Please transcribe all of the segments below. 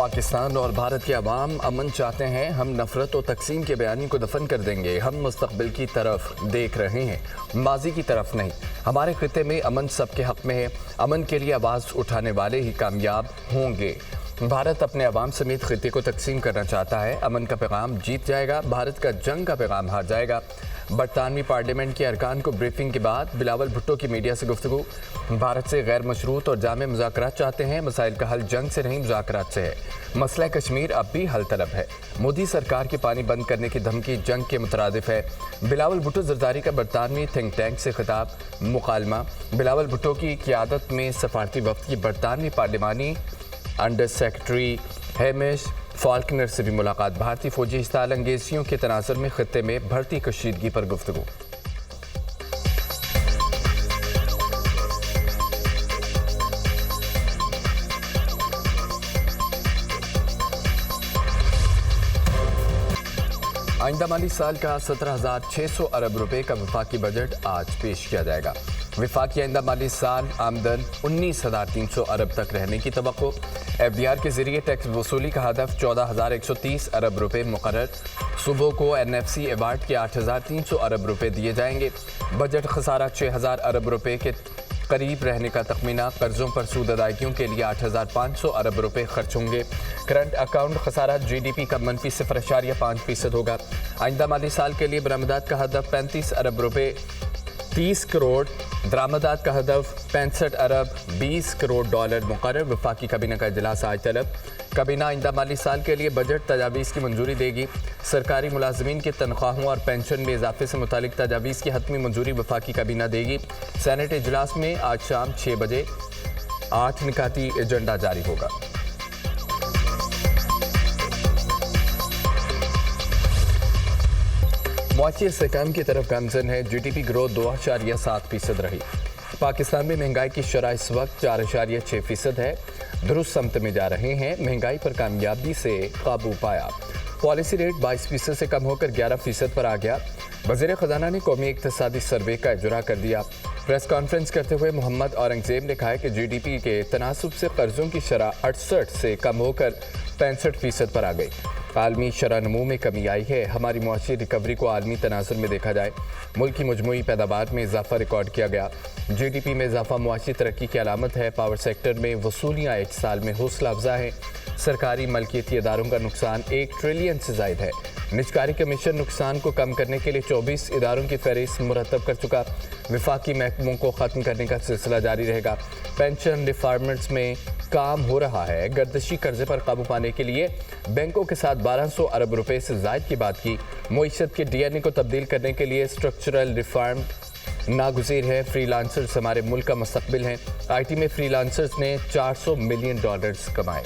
पाकिस्तान और भारत के अवाम अमन चाहते हैं। हम नफरत और तकसीम के बयानी को दफन कर देंगे। हम मुस्तकबिल की तरफ देख रहे हैं, माजी की तरफ नहीं। हमारे खिते में अमन सबके हक में है। अमन के लिए आवाज़ उठाने वाले ही कामयाब होंगे। भारत अपने अवाम समेत खिते को तकसीम करना चाहता है। अमन का पैगाम जीत जाएगा, भारत का जंग का पैगाम हार जाएगा। बरतानवी पार्लियामेंट के अरकान को ब्रीफिंग के बाद बिलावल भुट्टो की मीडिया से गुफ्तगू। भारत से गैर मशरूत और जामे मुज़ाकरात चाहते हैं। मसाइल का हल जंग से नहीं, मुज़ाकरात से है। मसला कश्मीर अब भी हल तलब है। मोदी सरकार की पानी बंद करने की धमकी जंग के मुतरादिफ है। बिलावल भुट्टो जरदारी का बरतानवी थिंक टैंक से खिताब, मुकालमा। बिलावल भुट्टो की क़ियादत में सफारती वफ़द की बरतानवी पार्लिमानी अंडर सेक्रेटरी हेमिश फाल्कनर से भी मुलाकात। भारतीय फौजी इश्ताल अंगेजियों के तनाज़ुर में खित्ते में बढ़ती कशीदगी पर गुफ्तगू। आइंदा माली साल का 17,600 अरब रुपए का वफाकी बजट आज पेश किया जाएगा। वफाकी आइंदा माली साल आमदन 19,300 अरब तक रहने की तवक्को। FDR के जरिए टैक्स वसूली का हदफ 14,130 अरब रुपए मुकर्रर। सुबह को NFC अवार्ड के 8,300 अरब रुपए दिए जाएंगे। बजट खसारा 6,000 अरब रुपए के करीब रहने का तखमीना। कर्जों पर सूद अदायगियों के लिए 8,500 अरब रुपए खर्च होंगे। करंट अकाउंट खसारा GDP का मनफी 0.5% होगा। आइंदा माली साल के लिए बरामदात का हदफ 35 अरब रुपए 30 करोड़, दरामदात का हदफ 65 अरब 20 करोड़ डॉलर मुकर्रर। वफाकी काबीना का इजलास आज तलब। काबीना आइंदा माली साल के लिए बजट तजावीज़ की मंजूरी देगी। सरकारी मुलाजमीन के तनख्वाहों और पेंशन में इजाफे से मुतालिक तजावीज़ की हतमी मंजूरी वफाकी काबीना देगी। सेनेट इजलास में आज शाम 6 बजे 8 निकाती एजेंडा जारी होगा। मुआशी इस्तेहकाम की तरफ गामजन है। GDP ग्रोथ 2.7% रही। पाकिस्तान में महंगाई की शरह इस वक्त 4.6% है। दुरुस्त समत में जा रहे हैं। महंगाई पर कामयाबी से काबू पाया। पॉलिसी रेट 22% से कम होकर 11% पर आ गया। वज़ीर ख़ज़ाना ने कौमी इक़्तिसादी सर्वे का इजरा कर दिया। प्रेस कॉन्फ्रेंस करते हुए मोहम्मद औरंगज़ेब ने कहा कि GDP के तनासुब से कर्जों की शरह 68 से कम होकर 65% पर आ गई। आलमी शरह नमू में कमी आई है। हमारी मुआशी रिकवरी को आलमी तनाज़ुर में देखा जाए, मुल्क की मजमूई पैदावार में इजाफा रिकॉर्ड किया गया। GDP में इजाफा मुआशी तरक्की की अलामत है। पावर सेक्टर में वसूलियाँ एक साल में हौसला अफजा हैं। सरकारी मलकियती इदारों का नुकसान 1 ट्रिलियन से ज़ायद है। निजकारी कमीशन नुकसान को कम करने के लिए 24 इदारों की फहरिस्त मुरतब कर चुका। विफाकी महकमों को ख़त्म करने का सिलसिला जारी रहेगा। पेंशन रिफॉर्म्स में काम हो रहा है। गर्दशी कर्जे पर काबू पाने के लिए बैंकों के साथ 1200 अरब रुपए से ज़ायद की बात की। मईशत के DNA को तब्दील करने के लिए स्ट्रक्चरल रिफॉर्म नागुज़ीर है। फ्रीलांसर्स हमारे मुल्क का मुस्तकबिल हैं। IT में फ्रीलांसर्स ने $400 मिलियन कमाए।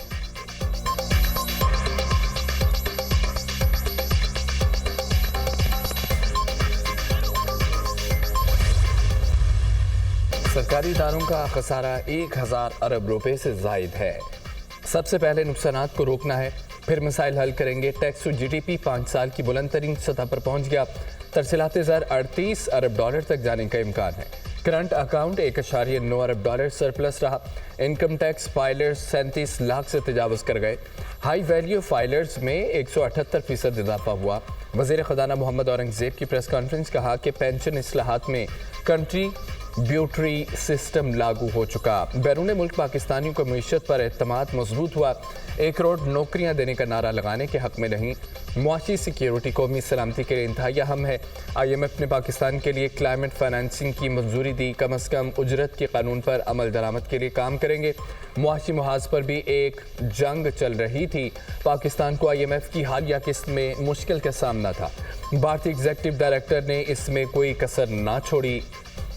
सरकारी इदारों का खसारा 1,000 अरब रुपए से ज़ायद है। सबसे पहले नुकसानात को रोकना है, फिर मसाइल हल करेंगे। टैक्स टू GDP 5 साल की बुलंद तरीन सतह पर पहुंच गया। तरसीलात ज़र 38 अरब डॉलर तक जाने का इम्कान है। करंट अकाउंट 1.9 अरब डॉलर सरप्लस रहा। इनकम टैक्स फाइलर्स 37 लाख से तजावज़ कर गए। हाई वैल्यू फाइलर्स में 178% इजाफा हुआ। वज़ीर ख़ज़ाना मोहम्मद औरंगज़ेब की प्रेस कॉन्फ्रेंस कहा कि पेंशन इस्लाहात में कंट्री ब्यूटरी सिस्टम लागू हो चुका। बैरून मुल्क पाकिस्तानियों को मीशत पर एतमाद मजबूत हुआ। 1 करोड़ नौकरियां देने का नारा लगाने के हक में नहीं। मुआशी सिक्योरिटी कौमी सलामती के लिए इंतहाई अहम है। IMF ने पाकिस्तान के लिए क्लाइमेट फाइनेंसिंग की मंजूरी दी। कम अज़ कम उजरत के कानून पर अमल दरामद के लिए काम करेंगे। मुआशी मुहाज पर भी एक जंग चल रही थी। पाकिस्तान को IMF की हालिया किस्त में मुश्किल का सामना था। भारतीय एग्जीक्यूटिव डायरेक्टर ने इसमें कोई कसर ना छोड़ी।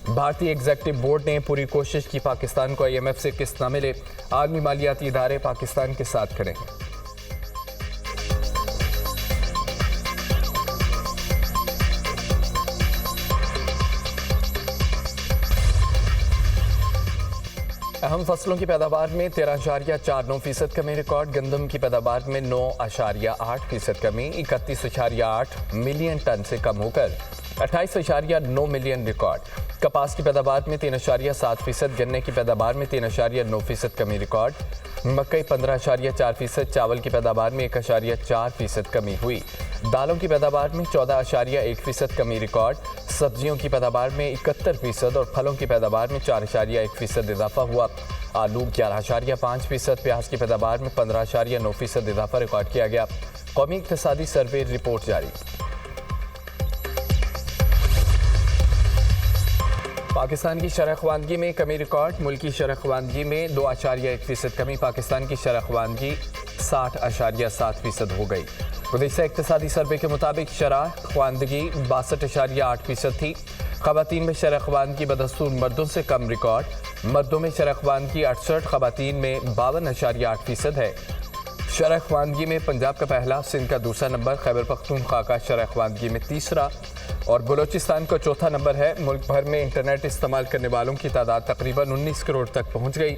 भारतीय एग्जीक्यूटिव बोर्ड ने पूरी कोशिश की पाकिस्तान को IMF से किस्त न मिले। आलमी मालियाती इदारे पाकिस्तान के साथ खड़े हैं। अहम फसलों की पैदावार में 13.49% कमी रिकॉर्ड। गंदम की पैदावार में 9.8% कमी, 31.8 मिलियन टन से कम होकर 28.9 मिलियन रिकॉर्ड। कपास की पैदावार में 3.7%, गन्ने की पैदावार में 3.9% कमी रिकॉर्ड। मकई 15.4%, चावल की पैदावार में 1.4% कमी हुई। दालों की पैदावार में 14.1% कमी रिकॉर्ड। सब्जियों की पैदावार में 71% और फलों की पैदावार में 4.1% इजाफा हुआ। आलू 11.5%, प्याज की पैदावार में 15.9% इजाफा रिकॉर्ड किया गया। कौमी इक्तिसादी सर्वे रिपोर्ट जारी। पाकिस्तान की शरह ख्वानगी में कमी रिकॉर्ड। मुल्की शरह ख्वानगी में 2.1% कमी। पाकिस्तान की शरह ख्वानगी 60.7% हो गई। गुज़िश्ता इक्तिसादी सर्वे के मुताबिक शरह ख्वानगी 62.8% थी। ख़वातीन में शरह ख्वानगी बदस्तूर मर्दों से कम रिकॉर्ड। मर्दों में शरह ख्वानगी 68, ख़वातीन में 52.8% है। शरह ख्वानगी में पंजाब का पहला, सिंध का दूसरा नंबर, खैबर पख्तूनख्वा का शरह ख्वानगी में तीसरा और बलोचिस्तान का चौथा नंबर है। मुल्क भर में इंटरनेट इस्तेमाल करने वालों की तादाद तकरीबन 19 करोड़ तक पहुंच गई।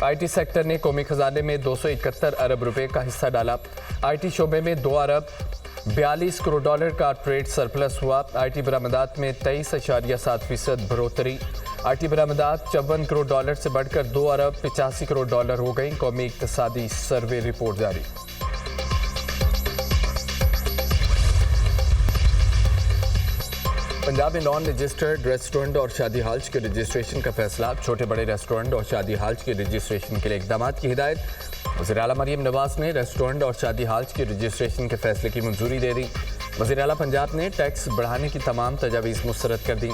IT सेक्टर ने कौमी खजाने में 271 अरब रुपए का हिस्सा डाला। IT शोबे में 2 अरब 42 करोड़ डॉलर का ट्रेड सरप्लस हुआ। IT बरामदात में 23.7% बढ़ोतरी। IT बरामदात 54 करोड़ डॉलर से बढ़कर 2 अरब 85 करोड़ डॉलर हो गई। कौमी इक्तिसादी सर्वे रिपोर्ट जारी। पंजाब में नॉन रजिस्टर्ड रेस्टोरेंट और शादी हॉल्स के रजिस्ट्रेशन का फैसला। छोटे बड़े रेस्टोरेंट और शादी हॉल्स के रजिस्ट्रेशन के लिए इक़दाम की हिदायत। वज़ीर आला मरियम नवाज ने रेस्टोरेंट और शादी हॉल्स के रजिस्ट्रेशन के फैसले की मंजूरी दे दी। वज़ीर आला पंजाब ने टैक्स बढ़ाने की तमाम तजावीज़ मुस्तरद कर दी।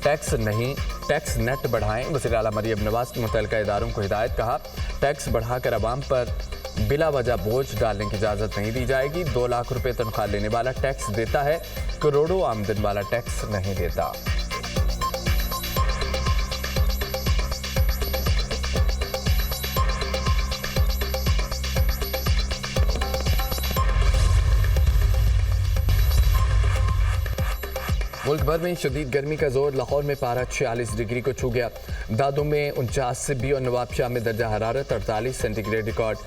टैक्स नहीं, टैक्स नेट बढ़ाएं। वज़ीर आला मरियम नवाज ने मुतल्लिका इदारों को हिदायत। कहा, टैक्स बढ़ाकर अवाम पर बिला वजह बोझ डालने की इजाज़त नहीं दी जाएगी। 2 लाख रुपए तनख्वाह लेने वाला टैक्स देता है, करोड़ों आमदन वाला टैक्स नहीं देता। मुल्क भर में शदीद गर्मी का जोर। लाहौर में पारा 46 डिग्री को छू गया। दादू में 49, सिब्बी और नवाबशाह में दर्जा हरारत 48 सेंटीग्रेड रिकॉर्ड।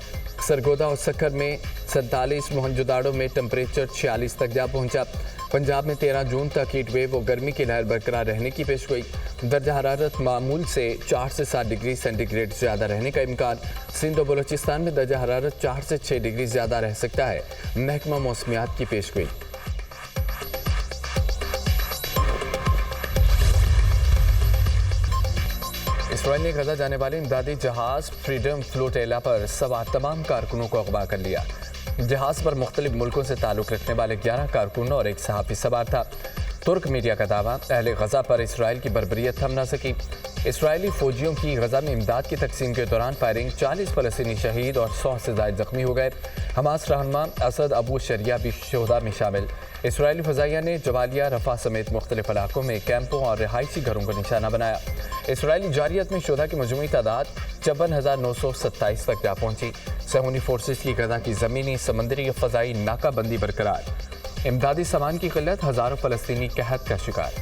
सरगोदा और सक्कर में 47, मोहनजोदाड़ो में टेम्परेचर 46 तक जा पहुंचा। पंजाब में 13 जून तक हीट वेव और गर्मी की लहर बरकरार रहने की पेशगोई। दर्जा हरारत मामूल से 4 से 7 डिग्री सेंटीग्रेड ज़्यादा रहने का इम्कान। सिंध और बलोचिस्तान में दर्जा हरारत 4 से 6 डिग्री ज़्यादा रह सकता है। महकमा मौसमियात की पेशगोई। इसराइल ने गजा जाने वाले इमदादी जहाज फ्रीडम फ्लोटेला पर सवार तमाम कारकुनों को अगवा कर लिया। जहाज पर मुख्तलिफ मुल्कों से ताल्लुक़ रखने वाले 11 कारकुन और एक सहाफ़ी सवार था। तुर्क मीडिया का दावा, अहले गजा पर इसराइल की बर्बरियत थम न सकी। इसराइली फौजियों की गजा में इमदाद की तकसीम के दौरान फायरिंग, 40 फ़लस्तीनी शहीद और 100 से ज़ायद ज़ख्मी हो गए। हमास रहनुमा असद अबू शरिया भी शोहदा में शामिल। इसराइली फ़ज़ाइया ने जवालिया, रफ़ा समेत मुख्तलिफ इलाकों में कैंपों और रिहायशी घरों को निशाना बनाया। इसराइली जारियत में शोहदा की मजमूई तादाद 54,927 तक जा पहुंची। सहूनी फोर्सेस की गजा की ज़मीनी, समंदरी और फ़ज़ाई नाकाबंदी बरकरार। इमदादी सामान की किल्लत, हज़ारों फ़लस्तीनी कहत का शिकार।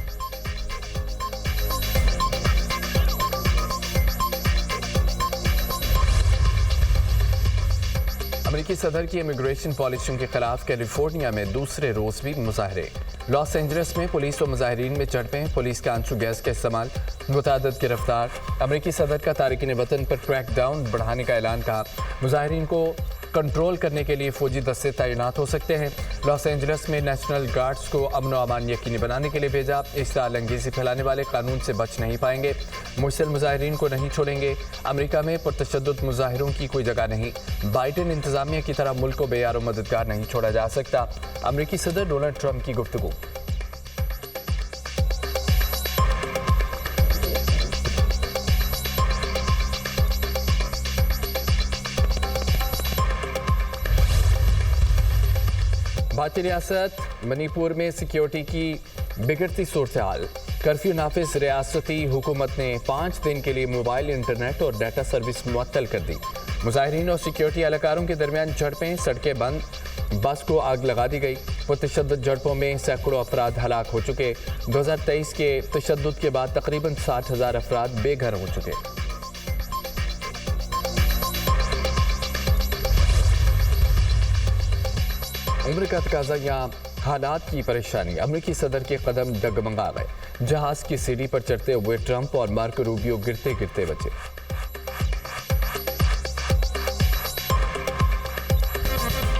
अमेरिकी सदर की इमिग्रेशन पॉलिसियों के खिलाफ कैलिफोर्निया में दूसरे रोज भी मुजाहरे। लॉस एंजलिस में पुलिस और मुजाहिरीन में झड़पें, पुलिस का आंसू गैस का इस्तेमाल, मुतअद्दिद गिरफ्तार। अमेरिकी सदर का तारिकीन वतन पर क्रैकडाउन बढ़ाने का ऐलान। कहा, मुजाहिरीन को कंट्रोल करने के लिए फौजी दस्ते तैनात हो सकते हैं। लॉस एंजलिस में नेशनल गार्ड्स को अमन व अमान यकीनी बनाने के लिए भेजा। इस्लाह अंगेज़ी फैलाने वाले कानून से बच नहीं पाएंगे। मुश्तिल मुजाहिरीन को नहीं छोड़ेंगे। अमेरिका में पुरतशद्दुद मुजाहिरों की कोई जगह नहीं। बाइडेन इंतजामिया की तरह मुल्क को बेयार मददगार नहीं छोड़ा जा सकता। अमेरिकी सदर डोनाल्ड ट्रंप की गुफ्तगू। भारतीय रियासत मणिपुर में सिक्योरिटी की बिगड़ती सूरत हाल। कर्फ्यू नाफिज, रियासती हुकूमत ने 5 दिन के लिए मोबाइल, इंटरनेट और डाटा सर्विस मुअत्तल कर दी। मुजाहिरीन और सिक्योरिटी एहलकारों के दरमियान झड़पें, सड़कें बंद, बस को आग लगा दी गई। पुरतशद्दुद झड़पों में सैकड़ों अफराद हलाक हो चुके। 2023 के तशद्दुद के बाद तकरीबन 60,000 अफराद बेघर हो चुके। उम्र का तकाजा या हालात की परेशानी। अमेरिकी सदर के कदम डगमगा गए। जहाज की सीढ़ी पर चढ़ते हुए ट्रंप और मार्को रूबियो गिरते गिरते बचे।